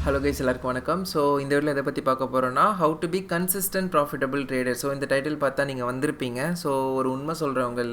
Hello guys, எல்லாருக்கும் வணக்கம். So இந்த வீடியோவில் எதை பற்றி பார்க்க போகிறோன்னா, how to be consistent profitable trader. So இந்த டைட்டில் பார்த்தா நீங்கள் வந்திருப்பீங்க. ஸோ ஒரு உண்மை சொல்கிறவங்க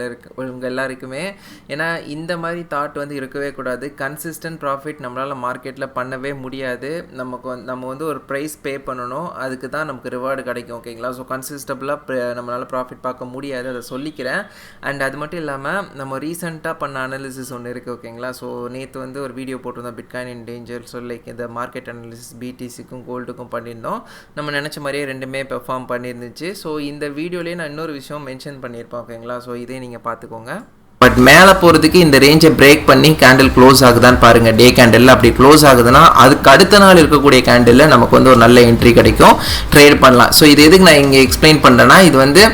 உங்கள் எல்லாருக்குமே, ஏன்னா இந்த மாதிரி தாட் வந்து இருக்கவே கூடாது. கன்சிஸ்டன்ட் ப்ராஃபிட் நம்மளால் மார்க்கெட்டில் பண்ணவே முடியாது. நம்ம வந்து ஒரு ப்ரைஸ் பே பண்ணணும், அதுக்கு தான் நமக்கு ரிவார்டு கிடைக்கும். ஓகேங்களா? ஸோ கன்சிஸ்டபிளாக நம்மளால் ப்ராஃபிட் பார்க்க முடியாது, அதை சொல்லிக்கிறேன். அண்ட் அது மட்டும் இல்லாமல் நம்ம ரீசெண்டாக பண்ண அனாலிசிஸ் ஒன்று இருக்குது. ஓகேங்களா? ஸோ நேற்று வந்து ஒரு வீடியோ போட்டிருந்தோம், bitcoin in danger. So like இந்த மார்க்கெட் அனாலிசிஸ் பிடிசிக்கும் கோல்டுக்கும் பண்ணியிருந்தோம். நம்ம நினச்ச மாதிரியே ரெண்டுமே பெர்ஃபார்ம் பண்ணியிருந்துச்சு. ஸோ இந்த வீடியோலேயே நான் இன்னொரு விஷயம் மென்ஷன் பண்ணியிருப்பேன். ஓகேங்களா? ஸோ இதே நீங்கள் பார்த்துக்கோங்க. பட் மேலே போகிறதுக்கு இந்த ரேஞ்சை பிரேக் பண்ணி கேண்டில் க்ளோஸ் ஆகுதான்னு பாருங்கள். டே கேண்டில் அப்படி க்ளோஸ் ஆகுதுன்னா அதுக்கு அடுத்த நாள் இருக்கக்கூடிய கேண்டிலில் நமக்கு வந்து ஒரு நல்ல என்ட்ரி கிடைக்கும், ட்ரேட் பண்ணலாம். ஸோ இது எதுக்கு நான் இங்கே எக்ஸ்பிளைன் பண்ணுறேன்னா, இது வந்து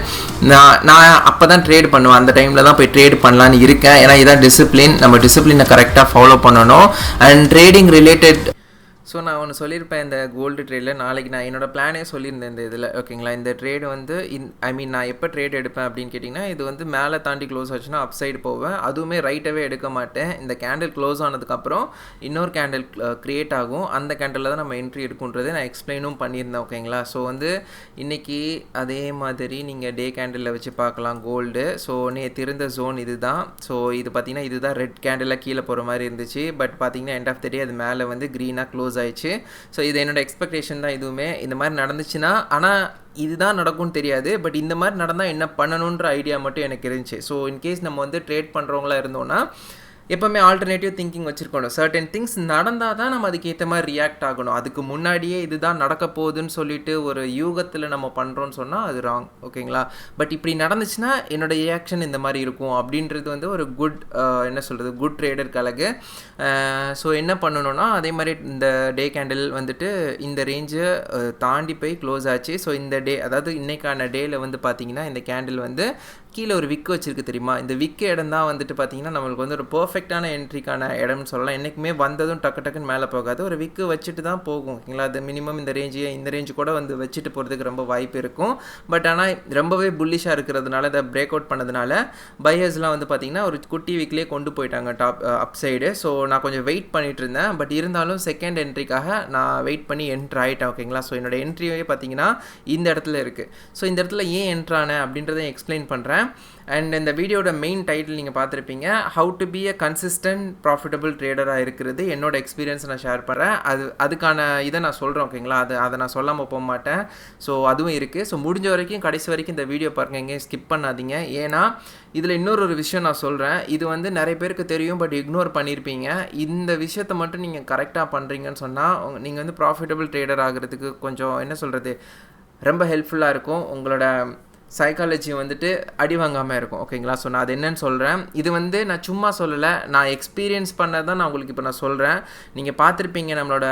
நான் அப்போ தான் ட்ரேட் பண்ணுவேன், அந்த டைமில் தான் போய் ட்ரேட் பண்ணலான்னு இருக்கேன். ஏன்னா இதான் டிசிப்ளின், நம்ம டிசிப்ளினை கரெக்டாக ஃபாலோ பண்ணணும். அண்ட் ட்ரேடிங் ரிலேட்டட் ஸோ நான் ஒன்று சொல்லியிருப்பேன் இந்த கோல்டு ட்ரேடில். நாளைக்கு நான் என்னோடய பிளானே சொல்லியிருந்தேன் இந்த இதில். ஓகேங்களா? இந்த ட்ரேடு வந்து நான் எப்போ ட்ரேட் எடுப்பேன் அப்படின்னு கேட்டிங்கன்னா, இது வந்து மேலே தாண்டி க்ளோஸ் ஆச்சுன்னா அப் சைடு போவேன். அதுவுமே ரைட்டாகவே எடுக்க மாட்டேன். இந்த கேண்டில் க்ளோஸ் ஆனதுக்கப்புறம் இன்னொரு கேண்டில் க்ரியேட் ஆகும், அந்த கேண்டில் தான் நம்ம என்ட்ரி எடுக்குன்றதை நான் எக்ஸ்பிளைனும் பண்ணியிருந்தேன். ஓகேங்களா? ஸோ வந்து இன்றைக்கி அதே மாதிரி நீங்கள் டே கேண்டிலில் வச்சு பார்க்கலாம் கோல்டு. ஸோ நேற்று இருந்த ஜோன் இது தான். ஸோ இது பார்த்திங்கன்னா இதுதான் ரெட் கேண்டிலாக கீழே போகிற மாதிரி இருந்துச்சு. பட் பார்த்திங்கன்னா எண்ட் ஆஃப் த டே அது மேலே வந்து க்ரீனாக க்ளோஸ் ஆயிடுச்சு. ஸோ இது என்னோடய எக்ஸ்பெக்டேஷன் தான். இதுவுமே இந்த மாதிரி நடந்துச்சுன்னா, ஆனால் இதுதான் நடக்கும்னு தெரியாது, பட் இந்த மாதிரி நடந்தால் என்ன பண்ணணுன்ற ஐடியா மட்டும் எனக்கு இருந்துச்சு. ஸோ இன்கேஸ் நம்ம வந்து ட்ரேட் பண்ணுறவங்களா இருந்தோன்னா எப்போவுமே ஆல்டர்னேட்டிவ் திங்கிங் வச்சுருக்கணும். சர்டன் திங்ஸ் நடந்தால் தான் நம்ம அதுக்கு ஏற்ற மாதிரி ரியாக்ட் ஆகணும். அதுக்கு முன்னாடியே இதுதான் நடக்க போகுதுன்னு சொல்லிட்டு ஒரு யூகத்தில் நம்ம பண்ணுறோன்னு சொன்னால் அது ராங். ஓகேங்களா? பட் இப்படி நடந்துச்சுன்னா என்னோடய ரியாக்ஷன் இந்த மாதிரி இருக்கும் அப்படின்றது வந்து ஒரு குட் என்ன சொல்கிறது, குட் ட்ரேடருக்கு அழகு. ஸோ என்ன பண்ணணும்னா, அதே மாதிரி இந்த டே கேண்டில் வந்துட்டு இந்த ரேஞ்சை தாண்டி போய் க்ளோஸ் ஆச்சு. ஸோ இந்த டே, அதாவது இன்றைக்கான டேயில் வந்து பார்த்திங்கன்னா இந்த கேண்டில் வந்து கீழே ஒரு விக்கு வச்சுருக்கு தெரியுமா? இந்த விக்கு இடம் தான் வந்துட்டு பார்த்திங்கன்னா நம்மளுக்கு வந்து ஒரு பர்ஃபெக்டான என்ட்ரிக்கான இடம்னு சொல்லலாம். என்றைக்குமே வந்ததும் டக்குன்னு மேலே போகாது, ஒரு விக்கு வச்சுட்டு தான் போகும். ஓகேங்களா? அது மினிமம் இந்த ரேஞ்சு கூட வந்து வச்சுட்டு போகிறதுக்கு ரொம்ப வாய்ப்பு இருக்கும். பட் ஆனால் ரொம்பவே புல்லிஷாக இருக்கிறதுனால, இதை பிரேக் அவுட் பண்ணதுனால பையர்ஸ்லாம் வந்து பார்த்திங்கன்னா ஒரு குட்டி வீக்லேயே கொண்டு போயிட்டாங்க அப் சைடு. ஸோ நான் கொஞ்சம் வெயிட் பண்ணிகிட்டு இருந்தேன். பட் இருந்தாலும் செகண்ட் என்ட்ரிக்காக நான் வெயிட் பண்ணி என்ட்ரு ஆகிட்டேன். ஓகேங்களா? ஸோ என்னோடய என்ட்ரியே பார்த்திங்கன்னா இந்த இடத்துல இருக்குது. ஸோ இந்த இடத்துல ஏன் என்ட்ரானேன் அப்படின்றத எக்ஸ்பிளைன் பண்ணுறேன். அண்ட் இந்த வீடியோட மெயின் டைட்டில் நீங்கள் பார்த்துருப்பீங்க, how to be a consistent profitable ட்ரேடராக இருக்கிறது. என்னோட எக்ஸ்பீரியன்ஸ் நான் ஷேர் பண்ணுறேன். அதுக்கான இதை நான் சொல்கிறேன். ஓகேங்களா? அதை நான் சொல்லாமல் போக மாட்டேன். ஸோ அதுவும் இருக்குது. ஸோ முடிஞ்ச வரைக்கும் கடைசி வரைக்கும் இந்த வீடியோ பாருங்கள், எங்கேயும் ஸ்கிப் பண்ணாதீங்க. ஏன்னா இதில் இன்னொரு விஷயம் நான் சொல்கிறேன், இது வந்து நிறைய பேருக்கு தெரியும், பட் இக்னோர் பண்ணியிருப்பீங்க. இந்த விஷயத்தை மட்டும் நீங்கள் கரெக்டாக பண்ணுறீங்கன்னு சொன்னால் நீங்கள் வந்து ப்ராஃபிட்டபிள் ட்ரேடர் ஆகிறதுக்கு கொஞ்சம் என்ன சொல்கிறது, ரொம்ப ஹெல்ப்ஃபுல்லாக இருக்கும். உங்களோட சைக்காலஜி வந்துட்டு அடி வாங்காமல் இருக்கும். ஓகேங்களா? ஸோ நான் அது என்னன்னு சொல்கிறேன். இது வந்து நான் சும்மா சொல்லலை, நான் எக்ஸ்பீரியன்ஸ் பண்ணதான் நான் உங்களுக்கு இப்போ நான் சொல்கிறேன். நீங்கள் பார்த்துருப்பீங்க நம்மளோட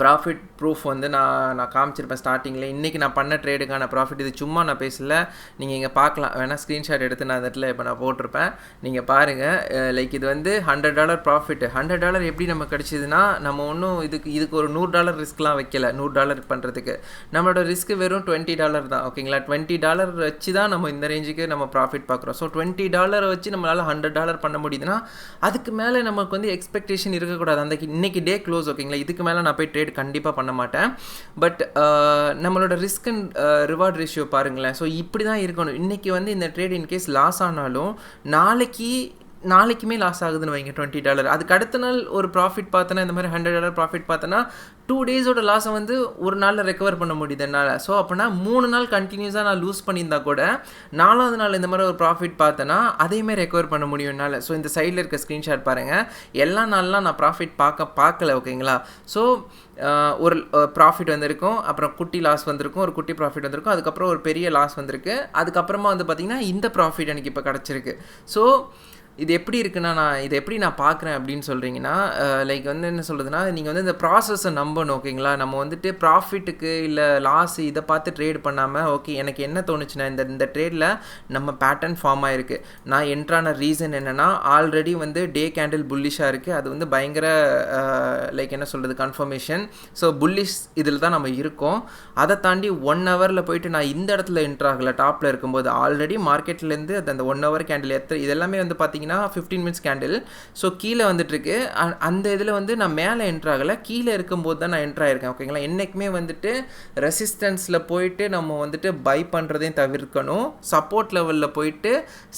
ப்ராஃபிட் ப்ரூஃப் வந்து நான் காமிச்சிருப்பேன் ஸ்டார்டிங்கில். இன்றைக்கி நான் பண்ண ட்ரேடுக்கான ப்ராஃபிட். இது சும்மா நான் பேசல, நீங்கள் இங்கே பார்க்கலாம், வேணால் ஸ்க்ரீன்ஷாட் எடுத்து நான் அந்த இடத்துல இப்போ நான் போட்டிருப்பேன், நீங்கள் பாருங்கள். லைக் இது வந்து $100 ப்ராஃபிட். $100 எப்படி நம்ம கிடச்சிதுன்னா, நம்ம ஒன்றும் இதுக்கு ஒரு $100 ரிஸ்க்லாம் வைக்கல. $100 பண்ணுறதுக்கு நம்மளோட ரிஸ்க்கு வெறும் $20 தான். ஓகேங்களா? $20 வச்சு தான் நம்ம இந்த ரேஞ்சுக்கு நம்ம ப்ராஃபிட் பார்க்குறோம். ஸோ $20 வச்சு நம்மளால் $100 பண்ண முடியுதுன்னா அதுக்கு மேலே நமக்கு வந்து எக்ஸ்பெக்டேஷன் இருக்கக்கூடாது. அந்த இன்றைக்கி டே க்ளோஸ். ஓகேங்களா? இதுக்கு மேலே நான் போய் ட்ரேட் கண்டிப்பாக பண்ண மாட்டேன். பட் நம்மளோட ரிஸ்க் அண்ட் ரிவார்ட் ரேஷியோ பாருங்களேன். ஸோ இப்படி தான் இருக்கணும். இன்றைக்கி வந்து இந்த ட்ரேட் இன்கேஸ் லாஸ் ஆனாலும் நாளைக்குமே லாஸ் ஆகுதுன்னு வைங்க $20. அதுக்கு அடுத்த நாள் ஒரு ப்ராஃபிட் பார்த்தோன்னா, இந்த மாதிரி $100 ப்ராஃபிட் பார்த்தோன்னா 2 டேஸோட லாஸை வந்து ஒரு நாளில் ரெக்கவர் பண்ண முடியுது என்னால். ஸோ அப்படின்னா 3 நாள் கண்டினியூஸாக நான் லூஸ் பண்ணியிருந்தா கூட 4வது நாள் இந்த மாதிரி ஒரு ப்ராஃபிட் பார்த்தேன்னா அதேமாதிரி ரெக்கவர் பண்ண முடியும் என்னால். ஸோ இந்த சைடில் இருக்க ஸ்க்ரீன்ஷாட் பாருங்கள், எல்லா நாள்லாம் நான் ப்ராஃபிட் பார்க்கல. ஓகேங்களா? ஸோ ஒரு ப்ராஃபிட் வந்திருக்கும், அப்புறம் குட்டி லாஸ் வந்திருக்கும், ஒரு குட்டி ப்ராஃபிட் வந்திருக்கும், அதுக்கப்புறம் ஒரு பெரிய லாஸ் வந்திருக்கு, அதுக்கப்புறமா வந்து பார்த்திங்கன்னா இந்த ப்ராஃபிட் எனக்கு இப்போ கிடச்சிருக்கு. ஸோ இது எப்படி இருக்குன்னா, இதை எப்படி நான் பார்க்குறேன் அப்படின்னு சொல்கிறீங்கன்னா, லைக் வந்து என்ன சொல்கிறதுனா, நீங்கள் வந்து இந்த ப்ராசஸை நம்பணும். ஓகேங்களா? நம்ம வந்துட்டு ப்ராஃபிட்டுக்கு இல்லை லாஸ் இதை பார்த்து ட்ரேட் பண்ணாமல், ஓகே எனக்கு என்ன தோணுச்சுன்னா, இந்த ட்ரேடில் நம்ம பேட்டர்ன் ஃபார்ம் ஆகிருக்கு, நான் என்ட்ரான ரீசன் என்னென்னா, ஆல்ரெடி வந்து டே கேண்டில் புல்லிஷாக இருக்குது, அது வந்து பயங்கர லைக் என்ன சொல்கிறது, கன்ஃபர்மேஷன். ஸோ புல்லிஷ் இதில் தான் நம்ம இருக்கோம். அதை தாண்டி 1 ஹவரில் போயிட்டு நான் இந்த இடத்துல என்ட்ராகலை, டாப்பில் இருக்கும்போது ஆல்ரெடி மார்க்கெட்லேருந்து அந்த 1 ஹவர் கேண்டில் இதெல்லாமே வந்து பார்த்திங்கன்னா பார்த்தீங்கன்னா 15 மினிட்ஸ் கேண்டில். ஸோ கீழே வந்துட்டுருக்கு. அந்த இதில் வந்து நான் மேலே என்ட்ரு ஆகலை, கீழே இருக்கும்போது தான் நான் என்ட்ரு ஆகிருக்கேன். ஓகேங்களா, என்றைக்குமே வந்துட்டு ரெசிஸ்டன்ஸில் போயிட்டு நம்ம வந்துட்டு பை பண்ணுறதையும் தவிர்க்கணும், சப்போர்ட் லெவலில் போயிட்டு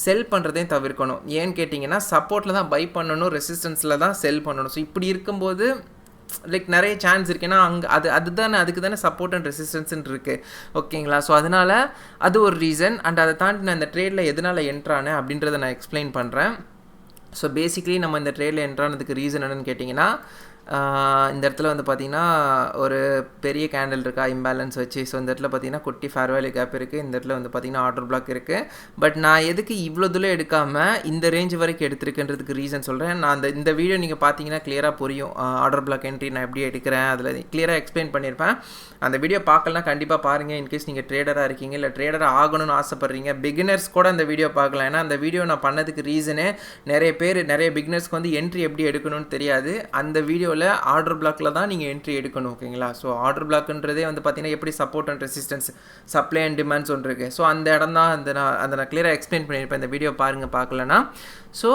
செல் பண்ணுறதையும் தவிர்க்கணும். ஏன்னு கேட்டிங்கன்னா சப்போர்ட்டில் தான் பை பண்ணணும், ரெசிஸ்டன்ஸில் தான் செல் பண்ணணும். ஸோ இப்படி இருக்கும்போது லைக் நிறைய சான்ஸ் இருக்குது. ஏன்னா அதுதானே அதுக்கு தானே சப்போர்ட் அண்ட் ரெசிஸ்டன்ஸ்ன்னு இருக்குது. ஓகேங்களா, ஸோ அதனால் அது ஒரு ரீசன். அண்ட் அதை தாண்டி நான் இந்த ட்ரேடில் எதனால் என்ட்ரானேன் அப்படின்றத நான் எக்ஸ்பிளைன் பண்ணுறேன். ஸோ பேசிக்லி நம்ம இந்த ட்ரேடில் என்ட்ரானதுக்கு ரீசன் என்னென்னு கேட்டிங்கன்னா, இந்த இடத்துல வந்து பார்த்திங்கன்னா ஒரு பெரிய கேண்டில் இருக்கா இம்பேலன்ஸ் வச்சு. ஸோ இந்த இடத்துல பார்த்திங்கன்னா குட்டி ஃபேர் வேல்யூ கேப் இருக்குது, இந்த இடத்துல வந்து பார்த்திங்கன்னா ஆர்டர் பிளாக் இருக்குது. பட் நான் எதுக்கு இவ்வளோ தூரம் எடுக்காமல் இந்த ரேஞ்ச் வரைக்கும் எடுத்துருக்குன்றதுக்கு ரீசன் சொல்கிறேன். நான் இந்த வீடியோ நீங்கள் பார்த்தீங்கன்னா கிளியராக புரியும், ஆர்டர் பிளாக் என்ட்ரி நான் எப்படி எடுக்கிறேன் அதில் கிளியராக எக்ஸ்பிளைன் பண்ணியிருப்பேன். அந்த வீடியோ பார்க்கலாம், கண்டிப்பாக பாருங்கள். இன்கேஸ் நீங்கள் ட்ரேடராக இருக்கீங்க இல்லை ட்ரேடராக ஆகணும்னு ஆசைப்பட்றீங்க, பிகினர்ஸ் கூட அந்த வீடியோ பார்க்கலாம். ஏன்னா அந்த வீடியோ நான் பண்ணதுக்கு ரீசனே நிறைய பிகினர்ஸ்க்கு வந்து என்ட்ரி எப்படி எடுக்கணும்னு தெரியாது. அந்த வீடியோவில் ஆர்டர் பிளாக்கில் தான் நீங்கள் என்ட்ரி எடுக்கணும். ஓகேங்களா, ஸோ ஆர்டர் பிளாக்ன்றதே வந்து பார்த்தீங்கன்னா எப்படி support and resistance, supply and demands ஒன்று இருக்குது. ஸோ அந்த இடம் தான் நான் கிளியராக எக்ஸ்பிளைன் பண்ணியிருப்பேன். இந்த வீடியோ பாருங்கள் பார்க்கலன்னா. ஸோ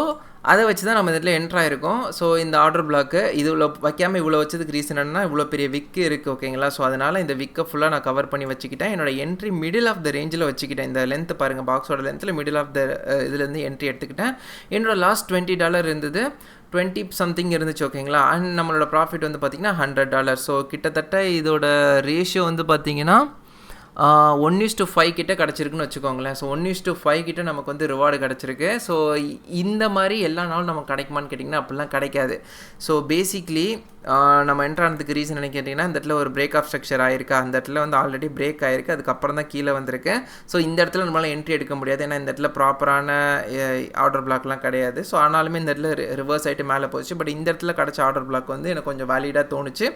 அதை வச்சு தான் நம்ம இதில் என்ட்ரு ஆகிருக்கோம். ஸோ இந்த ஆர்டர் பிளாக்கு இது இவ்வளோ வைக்காமல் இவ்வளோ வச்சதுக்கு ரீசன் என்னன்னா இவ்வளோ பெரிய விக்கு இருக்குது. ஓகேங்களா, ஸோ அதனால் இந்த விக்கை ஃபுல்லாக நான் கவர் பண்ணி வச்சுக்கிட்டேன். என்னோட என்ட்ரி மிடில் ஆஃப் த ரேஞ்சில் வச்சுக்கிட்டேன். இந்த லென்த்து பாருங்கள், பாக்ஸோட லென்த்தில் மிடில் ஆஃப் த இதுலேருந்து என்ட்ரி எடுத்துக்கிட்டேன். என்னோட லாஸ்ட் $20 இருந்தது, 20 சம்திங் இருந்துச்சு. ஓகேங்களா, அண்ட் நம்மளோட ப்ராஃபிட் வந்து பார்த்திங்கன்னா $100. ஸோ கிட்டத்தட்ட இதோட ரேஷியோ வந்து பார்த்திங்கன்னா 1:5 கிட்ட கிடச்சிருக்குன்னு வச்சுக்கோங்களேன். ஸோ 1:5 கிட்ட நமக்கு வந்து ரிவார்டு கிடச்சிருக்கு. ஸோ இந்த மாதிரி எல்லா நாளும் நமக்கு கிடைக்குமான்னு கேட்டிங்கன்னா அப்படிலாம் கிடைக்காது. ஸோ பேசிக்லி நம்ம என்ட்ரு ஆனதுக்கு ரீசன் என்ன கேட்டிங்கன்னா, இந்த இடத்துல ஒரு பிரேக் ஆஃப் ஸ்ட்ரக்சர் ஆயிருக்கு, அந்த இடத்துல வந்து ஆல்ரெடி பிரேக் ஆயிருக்கு, அதுக்கப்புறம் தான் கீழே வந்திருக்கு. ஸோ இந்த இடத்துல நம்மளால் என்ட்ரி எடுக்க முடியாது, ஏன்னா இந்த இடத்துல ப்ராப்பரான ஆர்டர் பிளாக்லாம் கிடையாது. ஸோ ஆனாலுமே இந்த இடத்துல ரிவர்ஸ் ஆகிட்டு மேலே போச்சு. பட் இந்த இடத்துல கிடச்ச ஆர்டர் பிளாக் வந்து எனக்கு கொஞ்சம் வேலிடாக தோணுச்சு.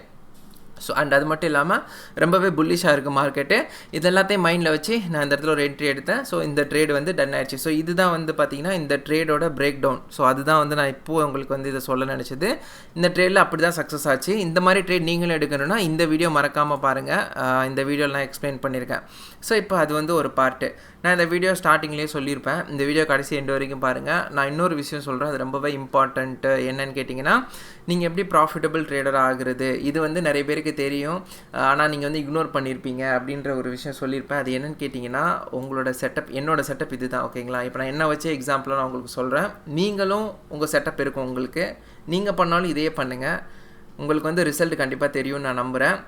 ஸோ அண்ட் அது மட்டும் இல்லாமல் ரொம்பவே புல்லிஷாக இருக்குது மார்க்கெட்டு. இது எல்லாத்தையும் மைண்டில் வச்சு நான் இந்த இடத்துல ஒரு என்ட்ரி எடுத்தேன். ஸோ இந்த ட்ரேடு வந்து டன் ஆயிடுச்சு. ஸோ இதுதான் வந்து பார்த்திங்கன்னா இந்த ட்ரேடோட பிரேக் டவுன். ஸோ அதுதான் வந்து நான் இப்போது உங்களுக்கு வந்து இதை சொல்ல நினச்சது. இந்த ட்ரேடில் அப்படி தான் சக்ஸஸ் ஆச்சு. இந்த மாதிரி ட்ரேட் நீங்களும் எடுக்கணும்னா இந்த வீடியோ மறக்காமல் பாருங்கள். இந்த வீடியோவில் நான் எக்ஸ்பிளைன் பண்ணியிருக்கேன். ஸோ இப்போ அது வந்து ஒரு பார்ட்டு. நான் இந்த வீடியோ ஸ்டார்டிங்லேயே சொல்லியிருப்பேன், இந்த வீடியோ கடைசி எண்டு வரைக்கும் பாருங்கள். நான் இன்னொரு விஷயம் சொல்கிறேன், அது ரொம்பவே இம்பார்ட்டண்ட்டு. என்னன்னு கேட்டிங்கன்னா, நீங்கள் எப்படி ப்ராஃபிட்டபிள் ட்ரேடர் ஆகுறது, இது வந்து நிறைய பேருக்கு தெரியும், ஆனால் நீங்கள் வந்து இக்னோர் பண்ணியிருப்பீங்க அப்படின்ற ஒரு விஷயம் சொல்லியிருப்பேன். அது என்னென்னு கேட்டிங்கன்னா, உங்களோட செட்டப், என்னோடய செட்டப் இது தான். ஓகேங்களா, இப்போ நான் என்ன வச்சு எக்ஸாம்பிளாக நான் உங்களுக்கு சொல்கிறேன். நீங்களும் உங்கள் செட்டப் இருக்கும் உங்களுக்கு, நீங்கள் பண்ணாலும் இதே பண்ணுங்கள், உங்களுக்கு வந்து ரிசல்ட் கண்டிப்பாக தெரியும்னு நான் நம்புகிறேன்.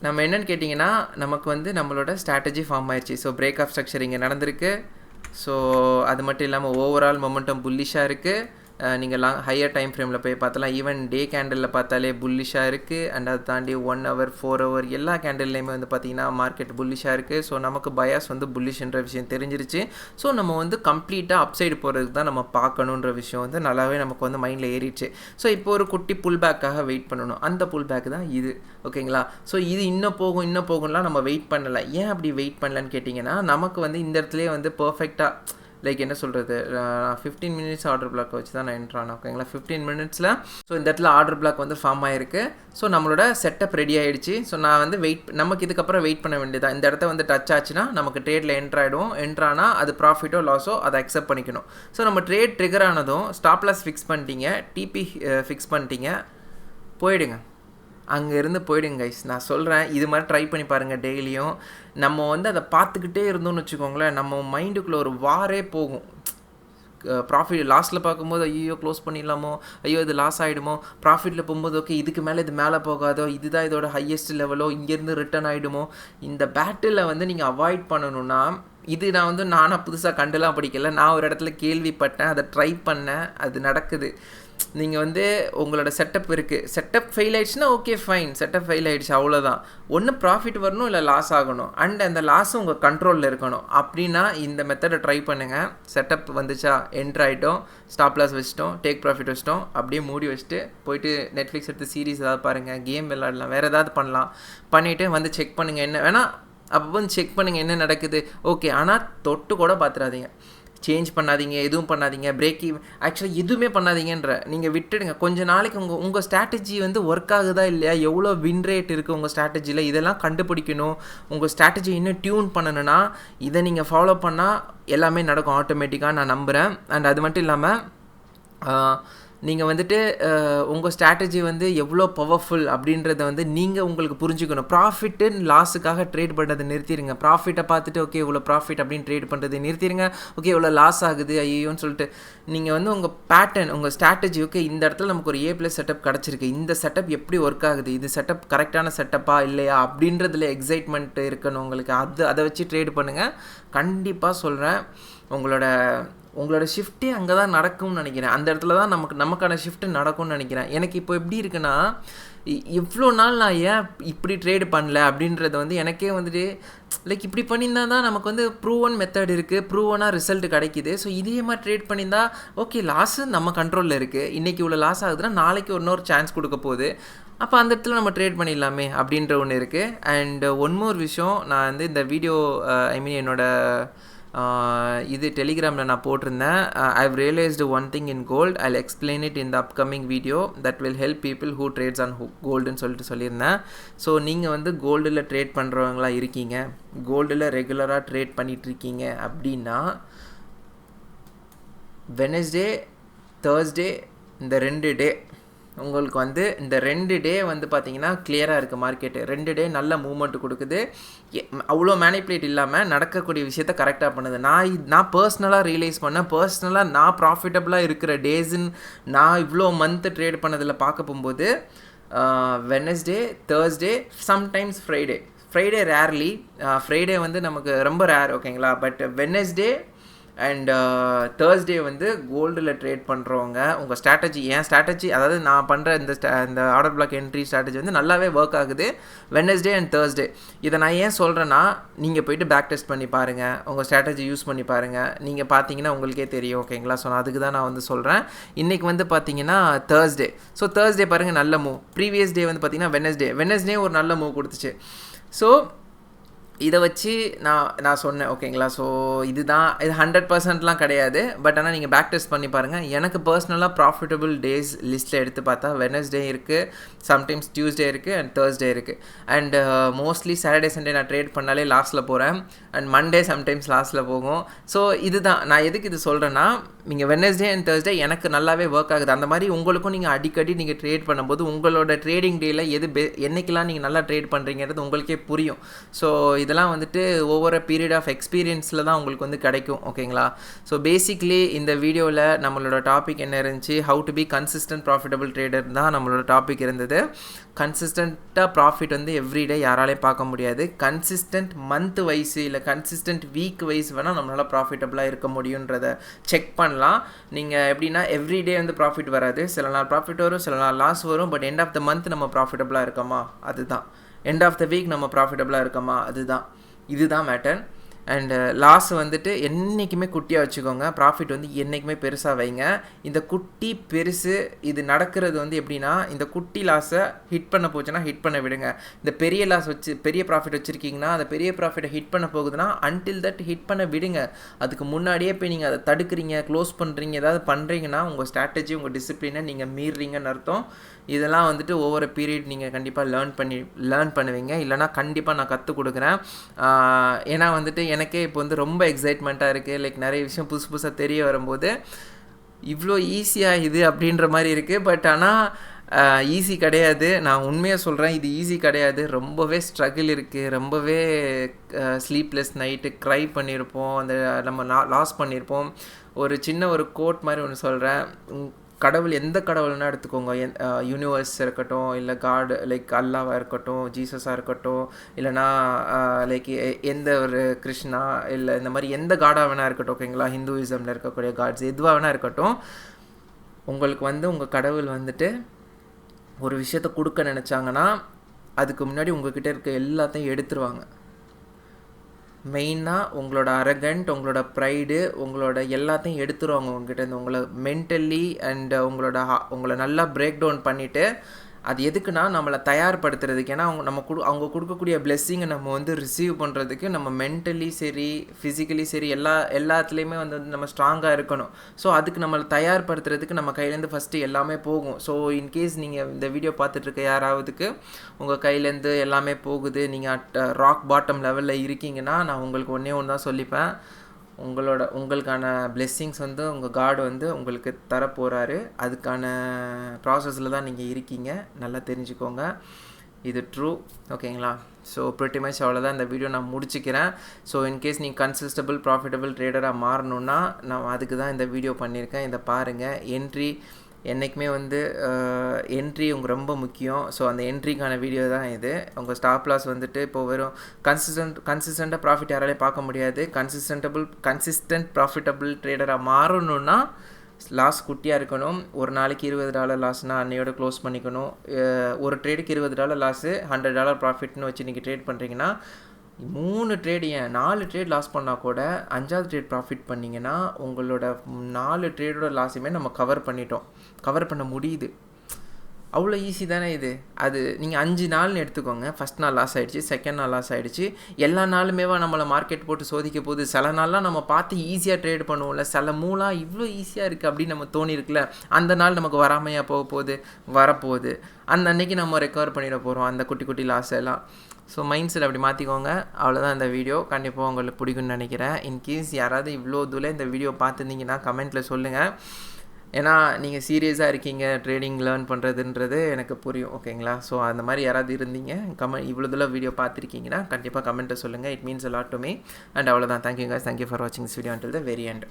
நம்ம என்னென்னு கேட்டிங்கன்னா, நமக்கு வந்து நம்மளோட ஸ்ட்ராட்டஜி ஃபார்ம் ஆயிடுச்சு. ஸோ பிரேக் ஆஃப் ஸ்ட்ரக்சர் இங்கே நடந்திருக்கு. ஸோ அது மட்டும் இல்லாமல் ஓவரால் மொமெண்டம் புல்லிஷாக இருக்குது. நீங்கள் ஹையர் டைம் ஃப்ரேமில் போய் பார்த்தலாம், ஈவன் டே கேண்டலில் பார்த்தாலே புல்லிஷாக இருக்குது. அண்ட் அதை தாண்டி 1 hour 4 hour எல்லா கேண்டல்லையுமே வந்து பார்த்திங்கன்னா மார்க்கெட் புல்லிஷாக இருக்குது. ஸோ நமக்கு பயாஸ் வந்து புல்லிஷ்ன்ற விஷயம் தெரிஞ்சிருச்சு. ஸோ நம்ம வந்து கம்ப்ளீட்டாக அப்சைடு போகிறதுக்கு தான் நம்ம பார்க்கணுன்ற விஷயம் வந்து நல்லாவே நமக்கு வந்து மைண்டில் ஏறிடுச்சு. ஸோ இப்போ ஒரு குட்டி புல் பேக்காக வெயிட் பண்ணணும், அந்த புல் பேக் தான் இது. ஓகேங்களா, ஸோ இது இன்னும் போகும்லாம் நம்ம வெயிட் பண்ணலை. ஏன் அப்படி வெயிட் பண்ணலன்னு கேட்டிங்கன்னா, நமக்கு வந்து இந்த இடத்துலேயே வந்து பர்ஃபெக்டாக லைக் என்ன சொல்கிறது, 15 மினிட்ஸ் ஆர்டர் பிளாக் வச்சு தான் நான் என்ட்ரானேன். ஓகேங்களா, 15 மினிட்ஸில் ஸோ இந்த இடத்துல ஆர்டர் பிளாக் வந்து ஃபார்ம் ஆகிருக்கு. ஸோ நம்மளோட செட்டப் ரெடி ஆகிடுச்சு. ஸோ நான் வந்து நமக்கு இதுக்கப்புறம் வெயிட் பண்ண வேண்டியதான். இந்த இடத்த வந்து டச் ஆச்சுன்னா நமக்கு ட்ரேடில் என்ட்ராயிடும். என்ட்ரானா அது ப்ராஃபிட்டோ லாஸோ அதை அக்செப்ட் பண்ணிக்கணும். ஸோ நம்ம ட்ரேட் ட்ரிகர் ஆனதும் ஸ்டாப் லாஸ் ஃபிக்ஸ் பண்ணிட்டீங்க, டிபி ஃபிக்ஸ் பண்ணிட்டீங்க, போயிடுங்க, அங்கேருந்து போயிடுங்க கைஸ். நான் சொல்கிறேன், இது மாதிரி ட்ரை பண்ணி பாருங்கள். டெய்லியும் நம்ம வந்து அதை பார்த்துக்கிட்டே இருந்தோம்னு வச்சுக்கோங்களேன், நம்ம மைண்டுக்குள்ளே ஒரு வாரே போகும். ப்ராஃபிட் லாஸ்ட்டில் பார்க்கும்போது ஐயோ க்ளோஸ் பண்ணிடலாமோ, ஐயோ இது லாஸ் ஆகிடுமோ, ப்ராஃபிட்டில் போகும்போது ஓகே இதுக்கு மேலே இது மேலே போகாதோ, இதுதான் இதோட ஹையஸ்ட் லெவலோ, இங்கேருந்து ரிட்டர்ன் ஆகிடுமோ. இந்த பேட்டில் வந்து நீங்கள் அவாய்ட் பண்ணணுன்னா, இது நானாக புதுசாக கண்டுலாம் படிக்கலை, நான் ஒரு இடத்துல கேள்விப்பட்டேன், அதை ட்ரை பண்ணேன், அது நடக்குது. நீங்கள் வந்து உங்களோட செட்டப் இருக்குது, செட்டப் ஃபெயில் ஆகிடுச்சுன்னா ஓகே ஃபைன், செட்டப் ஃபெயில் ஆகிடுச்சு அவ்வளோதான். ஒன்று ப்ராஃபிட் வரணும் இல்லை லாஸ் ஆகணும், அண்ட் அந்த லாஸும் உங்கள் கண்ட்ரோலில் இருக்கணும். அப்படின்னா இந்த மெத்தடை ட்ரை பண்ணுங்கள். செட்டப் வந்துச்சா, என்ட்ரு ஆகிட்டோம், ஸ்டாப் லாஸ் வச்சிட்டோம், டேக் ப்ராஃபிட் வச்சிட்டோம், அப்படியே மூடி வச்சுட்டு போயிட்டு நெட்ஃப்ளிக்ஸ் எடுத்து சீரிஸ் ஏதாவது பாருங்கள், கேம் விளையாடலாம், வேறு ஏதாவது பண்ணலாம். பண்ணிவிட்டு வந்து செக் பண்ணுங்கள், என்ன வேணால் அப்போ வந்து செக் பண்ணுங்கள் என்ன நடக்குது. ஓகே, ஆனால் தொட்டு கூட பார்த்துடாதீங்க. சேஞ்ச் பண்ணாதீங்க, எதுவும் பண்ணாதீங்க, பிரேக் ஆக்சுவலாக எதுவுமே பண்ணாதீங்கன்ற நீங்கள் விட்டுடுங்க. கொஞ்சம் நாளைக்கு உங்கள் ஸ்ட்ராட்டஜி வந்து ஒர்க் ஆகுதா இல்லையா, எவ்வளோ வின் ரேட் இருக்குது உங்கள் ஸ்ட்ராட்டஜியில், இதெல்லாம் கண்டுபிடிக்கணும். உங்கள் ஸ்ட்ராட்டஜி இன்னும் டியூன் பண்ணணுன்னா இதை நீங்கள் ஃபாலோ பண்ணால் எல்லாமே நடக்கும் ஆட்டோமேட்டிக்காக, நான் நம்புகிறேன். அண்ட் அது மட்டும் இல்லாமல் நீங்கள் வந்துட்டு உங்கள் ஸ்ட்ராட்டஜி வந்து எவ்வளோ பவர்ஃபுல் அப்படின்றத வந்து நீங்கள் உங்களுக்கு புரிஞ்சுக்கணும். ப்ராஃபிட்டு லாஸுக்காக ட்ரேட் பண்ணுறதை நிறுத்திடுங்க. ப்ராஃபிட்டை பார்த்துட்டு ஓகே இவ்வளோ ப்ராஃபிட் அப்படின்னு ட்ரேட் பண்ணுறதை நிறுத்திடுங்க. ஓகே இவ்வளோ லாஸ் ஆகுது ஐயோன்னு சொல்லிட்டு நீங்கள் வந்து உங்கள் பேட்டர்ன், உங்கள் ஸ்ட்ராட்டஜி, ஓகே இந்த இடத்துல நமக்கு ஒரு A+ செட்டப் கிடச்சிருக்கு, இந்த செட்டப் எப்படி ஒர்க் ஆகுது, இது செட்டப் கரெக்டான செட்டப்பா இல்லையா அப்படின்றதுல எக்ஸைட்மெண்ட் இருக்கணும் உங்களுக்கு. அதை வச்சு ட்ரேட் பண்ணுங்கள். கண்டிப்பாக சொல்கிறேன், உங்களோட ஷிஃப்ட்டே அங்கே தான் நடக்கும்னு நினைக்கிறேன். அந்த இடத்துல தான் நமக்கான ஷிஃப்ட்டு நடக்கும்னு நினைக்கிறேன். எனக்கு இப்போ எப்படி இருக்குன்னா, இவ்வளோ நாள் நான் ஏன் இப்படி ட்ரேடு பண்ணல அப்படின்றத வந்து எனக்கே வந்துட்டு லைக் இப்படி பண்ணியிருந்தா தான் நமக்கு வந்து ப்ரூவன் மெத்தட் இருக்குது, ப்ரூவனாக ரிசல்ட் கிடைக்கிது. ஸோ இதே மாதிரி ட்ரேட் பண்ணியிருந்தா ஓகே லாஸு நம்ம கண்ட்ரோலில் இருக்குது, இன்றைக்கி இவ்வளோ லாஸ் ஆகுதுன்னா நாளைக்கு இன்னொரு சான்ஸ் கொடுக்க போகுது, அப்போ அந்த இடத்துல நம்ம ட்ரேட் பண்ணிடலாமே அப்படின்ற ஒன்று இருக்குது. அண்ட் ஒன் மோர் விஷயம், நான் வந்து இந்த வீடியோ என்னோட இது டெலிகிராமில் நான் போட்டிருந்தேன். I've realized one thing in gold. I'll explain it in the upcoming video that will help people who trades on goldன்னு சொல்லியிருந்தேன். ஸோ நீங்கள் வந்து கோல்டில் ட்ரேட் பண்ணுறவங்களா இருக்கீங்க, கோல்டில் ரெகுலராக ட்ரேட் பண்ணிகிட்ருக்கீங்க அப்படின்னா வெனஸ்டே, தேர்ஸ்டே, இந்த 2 டே உங்களுக்கு வந்து இந்த 2 டே வந்து பார்த்தீங்கன்னா கிளியராக இருக்குது மார்க்கெட்டு. 2 டே நல்ல மூவ்மெண்ட் கொடுக்குது, அவ்வளோ மேனிப்புலேட் இல்லாமல் நடக்கக்கூடிய விஷயத்த கரெக்டாக பண்ணுது. நான் பர்சனலாக ரியலைஸ் பண்ணேன், பர்சனலாக நான் ப்ராஃபிட்டபுளாக இருக்கிற டேஸுன்னு நான் இவ்வளோ மந்த்து ட்ரேட் பண்ணதில் பார்க்க போகும்போது Wednesday, Thursday, sometimes Friday rarely. Friday வந்து நமக்கு ரொம்ப ரேர் ஓகேங்களா. பட் வெனஸ்டே அண்ட் தேர்ஸ்டே வந்து கோல்டில் ட்ரேட் பண்ணுறவங்க உங்கள் ஸ்ட்ராட்டஜி, என் ஸ்ட்ராட்டஜி அதாவது நான் பண்ணுற இந்த ஆர்டர் பிளாக் என்ட்ரி ஸ்ட்ராட்டஜி வந்து நல்லாவே ஒர்க் ஆகுது வெனஸ்டே அண்ட் தேர்ஸ்டே. இதை நான் ஏன் சொல்கிறேன்னா, நீங்கள் போய்ட்டு பேக் டெஸ்ட் பண்ணி பாருங்கள், உங்கள் ஸ்ட்ராட்டஜி யூஸ் பண்ணி பாருங்கள், நீங்கள் பார்த்தீங்கன்னா உங்களுக்கே தெரியும் ஓகேங்களா. ஸோ அதுக்கு தான் நான் வந்து சொல்கிறேன். இன்றைக்கி வந்து பார்த்தீங்கன்னா தேர்ஸ்டே. ஸோ தேர்ஸ்டே பாருங்கள் நல்ல மூவ். ப்ரீவியஸ் டே வந்து பார்த்தீங்கன்னா வெனஸ்டே ஒரு நல்ல மூவ் கொடுத்துச்சு. ஸோ இதை வச்சு நான் சொன்னேன் ஓகேங்களா. ஸோ இது 100%லாம் கிடையாது, பட் ஆனால் நீங்கள் பேக் டெஸ்ட் பண்ணி பாருங்கள். எனக்கு பர்சனலாக ப்ராஃபிட்டபிள் டேஸ் லிஸ்ட்டில் எடுத்து பார்த்தா வெனஸ்டே இருக்குது, சம்டைம்ஸ் டியூஸ்டே இருக்குது அண்ட் தேர்ஸ்டே இருக்குது. அண்ட் மோஸ்ட்லி சாட்டர்டே சண்டே நான் ட்ரேட் பண்ணாலே லாஸ்ட்டில் போகிறேன், அண்ட் மண்டே சம்டைம்ஸ் லாஸ்ட்டில் போகும். ஸோ இதுதான் நான் எதுக்கு இது சொல்கிறேன்னா, நீங்கள் வெனஸ்டே அண்ட் தேர்ஸ்டே எனக்கு நல்லாவே ஒர்க் ஆகுது. அந்த மாதிரி உங்களுக்கும் நீங்கள் அடிக்கடி நீங்கள் ட்ரேட் பண்ணும்போது உங்களோட ட்ரேடிங் டேயில் என்னைக்கெல்லாம் நீங்கள் நல்லா ட்ரேட் பண்ணுறீங்கிறது உங்களுக்கே புரியும். ஸோ இதெல்லாம் வந்துட்டு ஒவ்வொரு பீரியட் ஆஃப் எக்ஸ்பீரியன்ஸில் தான் உங்களுக்கு வந்து கிடைக்கும் ஓகேங்களா. ஸோ பேசிக்லி இந்த வீடியோவில் நம்மளோட டாபிக் என்ன இருந்துச்சு, how to be consistent profitable trader தான் நம்மளோட டாபிக் இருந்தது. கன்சிஸ்டண்ட்டாக ப்ராஃபிட் வந்து எவ்ரிடே யாராலையும் பார்க்க முடியாது. கன்சிஸ்டன்ட் மந்த் வைஸ் இல்லை கன்சிஸ்டன்ட் வீக் வைஸ் வேணால் நம்மளால் ப்ராஃபிட்டபுளாக இருக்க முடியுன்றதை செக் பண்ணலாம். நீங்கள் எப்படின்னா எவ்ரிடே வந்து ப்ராஃபிட் வராது, சில நாள் ப்ராஃபிட் வரும், சில நாள் லாஸ் வரும். But end of the month நம்ம ப்ராஃபிட்டபுளாக இருக்கோமா, அதுதான். எண்ட் ஆஃப் த வீக் நம்ம ப்ராஃபிட்டபுளாக இருக்கோமா, இதுதான் மேட்டர். அண்டு லாஸ் வந்துட்டு என்றைக்குமே குட்டியாக வச்சுக்கோங்க, ப்ராஃபிட் வந்து என்றைக்குமே பெருசாக வைங்க. இந்த குட்டி பெருசு இது நடக்கிறது வந்து எப்படின்னா, இந்த குட்டி லாஸை ஹிட் பண்ண போச்சுன்னா ஹிட் பண்ண விடுங்க. இந்த பெரிய லாஸ் வச்சு பெரிய ப்ராஃபிட் வச்சுருக்கீங்கன்னா அந்த பெரிய ப்ராஃபிட்டை ஹிட் பண்ண போகுதுன்னா அன்டில் தட் ஹிட் பண்ண விடுங்க. அதுக்கு முன்னாடியே போய் நீங்கள் அதை தடுக்கிறீங்க, க்ளோஸ் பண்ணுறீங்க, ஏதாவது பண்ணுறீங்கன்னா உங்கள் ஸ்ட்ராட்டஜி உங்கள் டிசிப்ளினை நீங்கள் மீறுறீங்கன்னு அர்த்தம். இதெல்லாம் வந்துட்டு ஒவ்வொரு பீரியட் நீங்கள் கண்டிப்பாக லேர்ன் பண்ணுவீங்க, இல்லைனா கண்டிப்பாக நான் கற்றுக் கொடுக்குறேன். ஏன்னா வந்துட்டு எனக்கே இப்போ வந்து ரொம்ப எக்ஸைட்மெண்ட்டாக இருக்குது. லைக் நிறைய விஷயம் புதுசாக தெரிய வரும்போது இவ்வளோ ஈஸியாக இது அப்படின்ற மாதிரி இருக்குது. பட் ஆனால் ஈஸி கிடையாது, நான் உண்மையாக சொல்கிறேன், இது ஈஸி கிடையாது. ரொம்பவே ஸ்ட்ரகிள் இருக்குது, ரொம்பவே ஸ்லீப்லெஸ் நைட்டு க்ரை பண்ணியிருப்போம், அந்த நம்ம லாஸ் பண்ணியிருப்போம். ஒரு சின்ன ஒரு கோட் மாதிரி ஒன்று சொல்கிறேன், கடவுள் எந்த கடவுள்னா எடுத்துக்கோங்க, யூனிவர்ஸ் இருக்கட்டும், இல்லை காட் லைக் அல்லாவாக இருக்கட்டும், ஜீசஸாக இருக்கட்டும், இல்லைனா லைக் எந்த ஒரு கிருஷ்ணா இல்லை இந்த மாதிரி எந்த காடாக வேணா இருக்கட்டும் ஓகேங்களா, ஹிந்துவிசமில் இருக்கக்கூடிய காட்ஸ் எதுவாக வேணா இருக்கட்டும், உங்களுக்கு வந்து உங்கள் கடவுள் வந்துட்டு ஒரு விஷயத்தை கொடுக்க நினச்சாங்கன்னா அதுக்கு முன்னாடி உங்கள்கிட்ட இருக்க எல்லாத்தையும் எடுத்துருவாங்க. மெயினாக உங்களோட அரகண்ட், உங்களோட ப்ரைடு, உங்களோட எல்லாத்தையும் எடுத்துருவாங்க உங்ககிட்ட இருந்து. உங்களை மென்டலி அண்ட் உங்களை நல்லா பிரேக் டவுன் பண்ணிவிட்டு அது எதுக்குன்னா நம்மளை தயார்படுத்துறதுக்கு. ஏன்னா அவங்க கொடுக்கக்கூடிய பிளெஸ்ஸிங்கை நம்ம வந்து ரிசீவ் பண்ணுறதுக்கு நம்ம மென்டலி சரி ஃபிசிக்கலி சரி எல்லாத்துலேயுமே வந்து நம்ம ஸ்ட்ராங்காக இருக்கணும். ஸோ அதுக்கு நம்மளை தயார்படுத்துறதுக்கு நம்ம கையிலேருந்து ஃபஸ்ட்டு எல்லாமே போகும். ஸோ இன்கேஸ் நீங்கள் இந்த வீடியோ பார்த்துட்ருக்க யாராவதுக்கு உங்கள் கையிலேருந்து எல்லாமே போகுது, நீங்கள் ராக் பாட்டம் லெவலில் இருக்கீங்கன்னா நான் உங்களுக்கு ஒன்றே ஒன்று தான் சொல்லிப்பேன். உங்களுக்கான பிளெஸ்ஸிங்ஸ் வந்து உங்கள் காட் வந்து உங்களுக்கு தரப்போகிறாரு. அதுக்கான ப்ராசஸில் தான் நீங்கள் இருக்கீங்க. நல்லா தெரிஞ்சுக்கோங்க, இது ட்ரூ. ஓகேங்களா? ஸோ ப்ரிட்டி மச் அவ்வளோதான் இந்த வீடியோ நான் முடிச்சுக்கிறேன். ஸோ இன்கேஸ் நீங்கள் கன்சிஸ்டபிள் ப்ராஃபிட்டபிள் ட்ரேடராக மாறணுன்னா நான் அதுக்கு தான் இந்த வீடியோ பண்ணியிருக்கேன். இதை பாருங்கள். என்ட்ரி என்றைக்குமே வந்து என்ட்ரி உங்களுக்கு ரொம்ப முக்கியம். ஸோ அந்த என்ட்ரிக்கான வீடியோ தான் இது. உங்கள் ஸ்டாப் லாஸ் வந்துட்டு இப்போ வெறும் கன்சிஸ்டண்ட்டாக ப்ராஃபிட் யாராலையும் பார்க்க முடியாது. கன்சிஸ்டன்ட் ப்ராஃபிட்டபிள் ட்ரேடராக மாறணுன்னா லாஸ் குட்டியாக இருக்கணும். ஒரு நாளைக்கு $20 லாஸ்னால் அன்னையோட க்ளோஸ் பண்ணிக்கணும். ஒரு ட்ரேடுக்கு $20 லாஸு, $100 ப்ராஃபிட்னு வச்சு நீங்கள் ட்ரேட் பண்ணுறீங்கன்னா 3 ட்ரேடு ஏன் 4 ட்ரேட் லாஸ் பண்ணால் கூட 5ஆவது ட்ரேட் ப்ராஃபிட் பண்ணிங்கன்னா உங்களோட 4 ட்ரேடோட லாஸுமே நம்ம கவர் பண்ண முடியுது. அவ்வளோ ஈஸி தானே இது. அது நீங்கள் 5 நாள்னு எடுத்துக்கோங்க. ஃபஸ்ட் நாள் லாஸ் ஆகிடுச்சு, செகண்ட் நாள் லாஸ் ஆகிடுச்சு. எல்லா நாளுமேவா நம்மளை மார்க்கெட் போட்டு சோதிக்க போகுது. சில நாள்லாம் நம்ம பார்த்து ஈஸியாக ட்ரேட் பண்ணுவோம்ல, சில மூலாக இவ்வளோ ஈஸியாக இருக்குது அப்படின்னு நம்ம தோணியிருக்குல்ல, அந்த நாள் நமக்கு வராமையாக வரப்போகுது. அந்த அன்னைக்கு நம்ம ரெக்கவர் பண்ணிட போகிறோம் அந்த குட்டி குட்டி லாஸ் எல்லாம். ஸோ மைண்ட் செட் அப்படி மாற்றிக்கோங்க. அவ்வளோதான் இந்த வீடியோ. கண்டிப்பாக உங்களுக்கு பிடிக்கும்னு நினைக்கிறேன். இன்கேஸ் யாராவது இவ்வளோ தூரம் இந்த வீடியோ பார்த்துருந்தீங்கன்னா கமெண்ட்டில் சொல்லுங்கள். ஏன்னா நீங்கள் சீரியஸாக இருக்கீங்க ட்ரேடிங் லேர்ன் பண்ணுறதுன்றது எனக்கு புரியும். ஓகேங்களா? ஸோ அந்த மாதிரி யாராவது இருந்தீங்க இவ்வளோ தூரம் வீடியோ பார்த்துருக்கீங்கன்னா கண்டிப்பாக கமெண்ட்டை சொல்லுங்கள். It means a lot to me. And அவ்வளோதான். Thank you guys. தேங்க்யூ ஃபார் வாட்சிங் this video until the very end.